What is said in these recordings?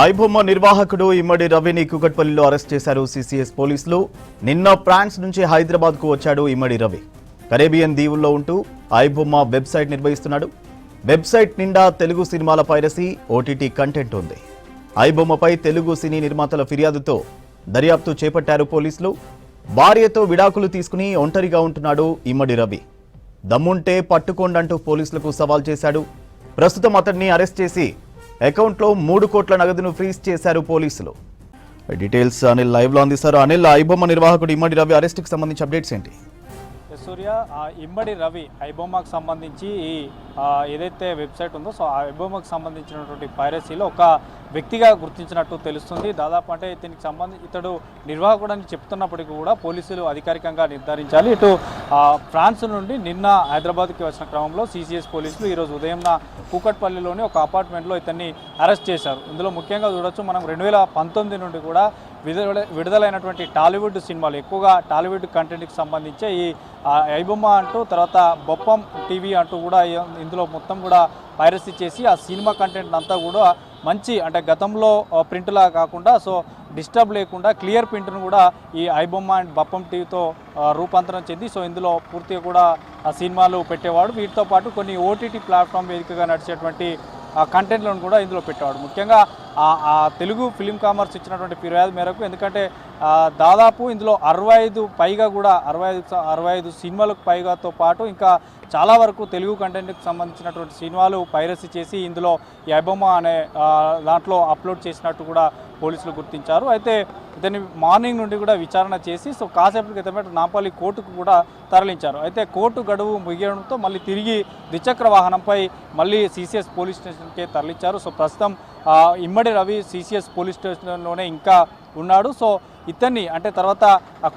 ఐబొమ్మ నిర్వాహకుడు ఇమ్మడి రవిని కూకట్పల్లిలో అరెస్ట్ చేశారు సిసిఎస్ పోలీసులు. నిన్న ఫ్రాన్స్ నుంచి హైదరాబాద్కు వచ్చాడు ఇమ్మడి రవి. కరేబియన్ దీవుల్లో ఉంటూ ఐబొమ్మ వెబ్సైట్ నిర్వహిస్తున్నాడు. వెబ్సైట్ నిండా తెలుగు సినిమాల పైరసీ, ఓటీటీ కంటెంట్ ఉంది. ఐబొమ్మపై తెలుగు సినీ నిర్మాతల ఫిర్యాదుతో దర్యాప్తు చేపట్టారు పోలీసులు. భార్యతో విడాకులు తీసుకుని ఒంటరిగా ఉంటున్నాడు ఇమ్మడి రవి. దమ్ముంటే పట్టుకోండంటూ పోలీసులకు సవాల్ చేశాడు. ప్రస్తుతం అతడిని అరెస్ట్ చేసి అకౌంట్లో 3 కోట్ల నగదును ఫ్రీజ్ చేశారు పోలీసులు. డీటెయిల్స్ అనిల్ లైవ్ లో అందిస్తారు. అనిల్, ఐబొమ్మ నిర్వాహకుడు ఇమ్మడి రవి అరెస్ట్ కి సంబంధించి అప్డేట్స్ ఏంటి? సూర్య, ఇమ్మడి రవి ఐబొమ్మకు సంబంధించి ఏదైతే వెబ్సైట్ ఉందో సో ఆ ఐబొమ్మకు సంబంధించినటువంటి పైరసీలో ఒక వ్యక్తిగా గుర్తించినట్టు తెలుస్తుంది. దాదాపు అంటే ఇతడు నిర్వాహకుడని చెప్తున్నప్పటికీ కూడా పోలీసులు అధికారికంగా నిర్ధారించాలి. ఇటు ఫ్రాన్స్ నుండి నిన్న హైదరాబాద్కి వచ్చిన క్రమంలో సిసిఎస్ పోలీసులు ఈరోజు ఉదయం కూకట్పల్లిలోని ఒక అపార్ట్మెంట్లో ఇతన్ని అరెస్ట్ చేశారు. ఇందులో ముఖ్యంగా చూడొచ్చు, మనం 2019 నుండి కూడా విడుదలైనటువంటి టాలీవుడ్ సినిమాలు, ఎక్కువగా టాలీవుడ్ కంటెంట్కి సంబంధించే ఈ ఐబొమ్మ అంటూ, తర్వాత బొప్పం టీవీ అంటూ కూడా ఇందులో మొత్తం కూడా పైరసీ చేసి ఆ సినిమా కంటెంట్ అంతా కూడా మంచి అంటే గతంలో ప్రింట్లా కాకుండా సో డిస్టర్బ్ లేకుండా క్లియర్ ప్రింట్ను కూడా ఈ ఐబొమ్మ అండ్ బొప్పం టీవీతో రూపాంతరం చెంది సో ఇందులో పూర్తిగా కూడా ఆ సినిమాలు పెట్టేవాడు. వీటితో పాటు కొన్ని ఓటీటీ ప్లాట్ఫామ్ వేదికగా నడిచేటువంటి కంటెంట్లను కూడా ఇందులో పెట్టేవాడు. ముఖ్యంగా ఆ తెలుగు ఫిలిం కామర్స్ ఇచ్చినటువంటి ఫిర్యాదు మేరకు, ఎందుకంటే దాదాపు ఇందులో 65 పైగా కూడా 65 సినిమాలకు పైగాతో పాటు ఇంకా చాలా వరకు తెలుగు కంటెంట్కి సంబంధించినటువంటి సినిమాలు పైరసీ చేసి ఇందులో ఈ ఐబొమ్మ అనే దాంట్లో అప్లోడ్ చేసినట్టు కూడా పోలీసులు గుర్తించారు. అయితే ఇతన్ని మార్నింగ్ నుండి కూడా విచారణ చేసి సో కాసేపటి క్రితమే నాంపల్లి కోర్టుకు కూడా తరలించారు. అయితే కోర్టు గడువు ముగియడంతో మళ్ళీ తిరిగి ద్విచక్ర వాహనంపై మళ్ళీ సిసిఎస్ పోలీస్ స్టేషన్కే తరలించారు. సో ప్రస్తుతం ఇమ్మడి రవి సిసిఎస్ పోలీస్ స్టేషన్లోనే ఇంకా ఉన్నాడు. సో ఇతన్ని అంటే తర్వాత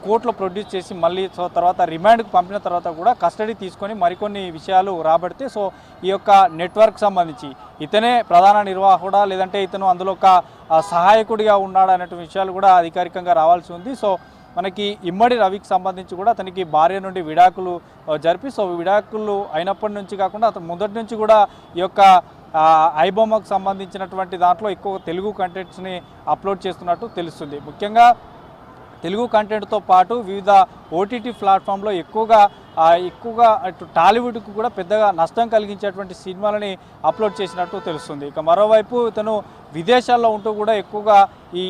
కోర్టులో ప్రొడ్యూస్ చేసి మళ్ళీ సో తర్వాత రిమాండ్కి పంపిన తర్వాత కూడా కస్టడీ తీసుకొని మరికొన్ని విషయాలు రాబడితే సో ఈ యొక్క నెట్వర్క్ సంబంధించి ఇతనే ప్రధాన నిర్వాహకుడా లేదంటే ఇతను అందులో ఒక సహాయకుడిగా ఉన్నాడు అనే విషయాలు కూడా అధికారికంగా రావాల్సి ఉంది. సో మనకి ఇమ్మడి రవికి సంబంధించి కూడా అతనికి భార్య నుండి విడాకులు జరిపి సో విడాకులు అయినప్పటి నుంచి కాకుండా అతను మొదటి నుంచి కూడా ఈ యొక్క ఐబొమ్మకు సంబంధించినటువంటి దాంట్లో ఎక్కువ తెలుగు కంటెంట్స్ని అప్లోడ్ చేస్తున్నట్టు తెలుస్తుంది. ముఖ్యంగా తెలుగు కంటెంట్తో పాటు వివిధ ఓటీటీ ప్లాట్ఫామ్లో ఎక్కువగా ఇటు టాలీవుడ్కు కూడా పెద్దగా నష్టం కలిగించేటువంటి సినిమాలని అప్లోడ్ చేసినట్టు తెలుస్తుంది. ఇక మరోవైపు ఇతను విదేశాల్లో ఉంటూ కూడా ఎక్కువగా ఈ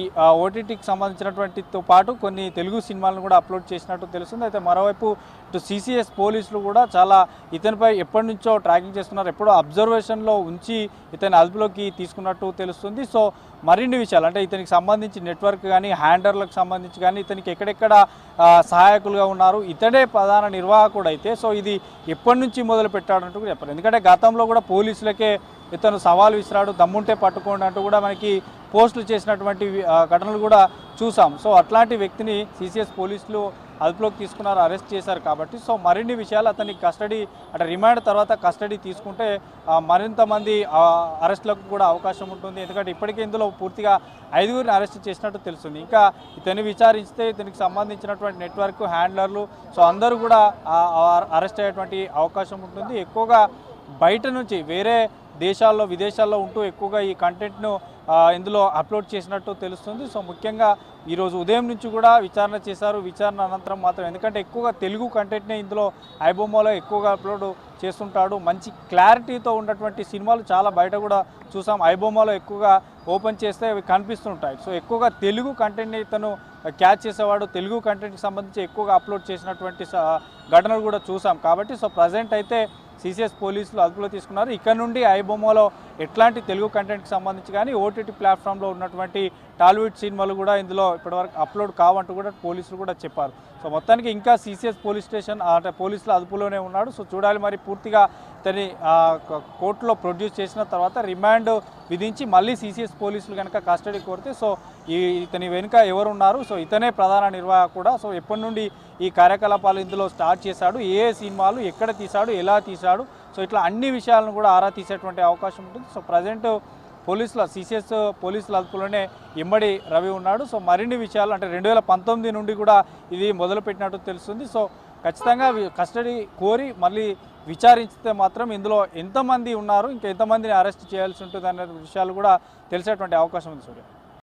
ఓటీటీకి సంబంధించినటువంటితో పాటు కొన్ని తెలుగు సినిమాలను కూడా అప్లోడ్ చేసినట్టు తెలుస్తుంది. అయితే మరోవైపు ఇటు సిసిఎస్ పోలీసులు కూడా చాలా ఇతనిపై ఎప్పటి నుంచో ట్రాకింగ్ చేస్తున్నారు, ఎప్పుడో అబ్జర్వేషన్లో ఉంచి ఇతని అదుపులోకి తీసుకున్నట్టు తెలుస్తుంది. సో మరిన్ని విషయాలు అంటే ఇతనికి సంబంధించి నెట్వర్క్ కానీ హ్యాండర్లకు సంబంధించి కానీ ఇతనికి ఎక్కడెక్కడ సహాయకులుగా ఉన్నారు, ఇతడే ప్రధాన నిర్వాహకుడు అయితే సో ఇది ఎప్పటి నుంచి మొదలు పెట్టాడంటూ కూడా చెప్పారు. ఎందుకంటే గతంలో కూడా పోలీసులకే ఇతను సవాల్ విసిరాడు, దమ్ముంటే పట్టుకోండి అంటూ కూడా మనకి పోస్టులు చేసినటువంటి ఘటనలు కూడా చూసాం. సో అట్లాంటి వ్యక్తిని సిసిఎస్ పోలీసులు అదుపులోకి తీసుకున్నారు, అరెస్ట్ చేశారు. కాబట్టి సో మరిన్ని విషయాలు అతని కస్టడీ అంటే రిమాండ్ తర్వాత కస్టడీ తీసుకుంటే మరింత మంది అరెస్టులకు కూడా అవకాశం ఉంటుంది. ఎందుకంటే ఇప్పటికే ఇందులో పూర్తిగా 5గురిని అరెస్ట్ చేసినట్టు తెలుస్తుంది. ఇంకా ఇతన్ని విచారిస్తే ఇతనికి సంబంధించినటువంటి నెట్వర్క్ హ్యాండ్లర్లు సో అందరూ కూడా అరెస్ట్ అయ్యేటువంటి అవకాశం ఉంటుంది. ఎక్కువగా బయట నుంచి వేరే దేశాల్లో విదేశాల్లో ఉంటూ ఎక్కువగా ఈ కంటెంట్ను ఇందులో అప్లోడ్ చేసినట్టు తెలుస్తుంది. సో ముఖ్యంగా ఈరోజు ఉదయం నుంచి కూడా విచారణ చేశారు. విచారణ అనంతరం మాత్రం, ఎందుకంటే ఎక్కువగా తెలుగు కంటెంట్ని ఇందులో ఐబొమ్మలో ఎక్కువగా అప్లోడ్ చేస్తుంటాడు. మంచి క్లారిటీతో ఉన్నటువంటి సినిమాలు చాలా బయట కూడా చూసాం. ఐబొమ్మలో ఎక్కువగా ఓపెన్ చేస్తే అవి కనిపిస్తుంటాయి. సో ఎక్కువగా తెలుగు కంటెంట్ని ఇతను క్యాచ్ చేసేవాడు, తెలుగు కంటెంట్కి సంబంధించి ఎక్కువగా అప్లోడ్ చేసినటువంటి ఘటనలు కూడా చూసాం. కాబట్టి సో ప్రజెంట్ అయితే సిసిఎస్ పోలీసులు అదుపులో తీసుకున్నారు. ఇక్కడ నుండి ఐబొమ్మలో ఎట్లాంటి తెలుగు కంటెంట్కి సంబంధించి కానీ ఓటీటీ ప్లాట్ఫామ్లో ఉన్నటువంటి టాలీవుడ్ సినిమాలు కూడా ఇందులో ఇప్పటివరకు అప్లోడ్ కావంటూ కూడా పోలీసులు కూడా చెప్పారు. సో మొత్తానికి ఇంకా సిసిఎస్ పోలీస్ స్టేషన్ అంటే పోలీసుల అదుపులోనే ఉన్నాడు. సో చూడాలి మరి పూర్తిగా ఇతని కోర్టులో ప్రొడ్యూస్ చేసిన తర్వాత రిమాండ్ విధించి మళ్ళీ సిసిఎస్ పోలీసులు కనుక కస్టడీ కోరితే సో ఇతని వెనుక ఎవరున్నారు, సో ఇతనే ప్రధాన నిర్వాహకుడు కూడా. సో ఎప్పటి నుండి ఈ కార్యకలాపాలు ఇందులో స్టార్ట్ చేశాడు, ఏ సినిమాలు ఎక్కడ తీశాడు, ఎలా తీశాడు, సో ఇట్లా అన్ని విషయాలను కూడా ఆరా తీసేటువంటి అవకాశం ఉంటుంది. సో ప్రజెంట్ పోలీసుల సిసిఎస్ పోలీసుల అదుపులోనే ఇమ్మడి రవి ఉన్నాడు. సో మరిన్ని విషయాలు అంటే 2019 నుండి కూడా ఇది మొదలుపెట్టినట్టు తెలుస్తుంది. సో ఖచ్చితంగా కస్టడీ కోరి మళ్ళీ విచారిస్తే మాత్రం ఇందులో ఎంతమంది ఉన్నారు, ఇంకా ఎంతమందిని అరెస్ట్ చేయాల్సి ఉంటుంది అనే విషయాలు కూడా తెలిసేటువంటి అవకాశం ఉంది సూర్య.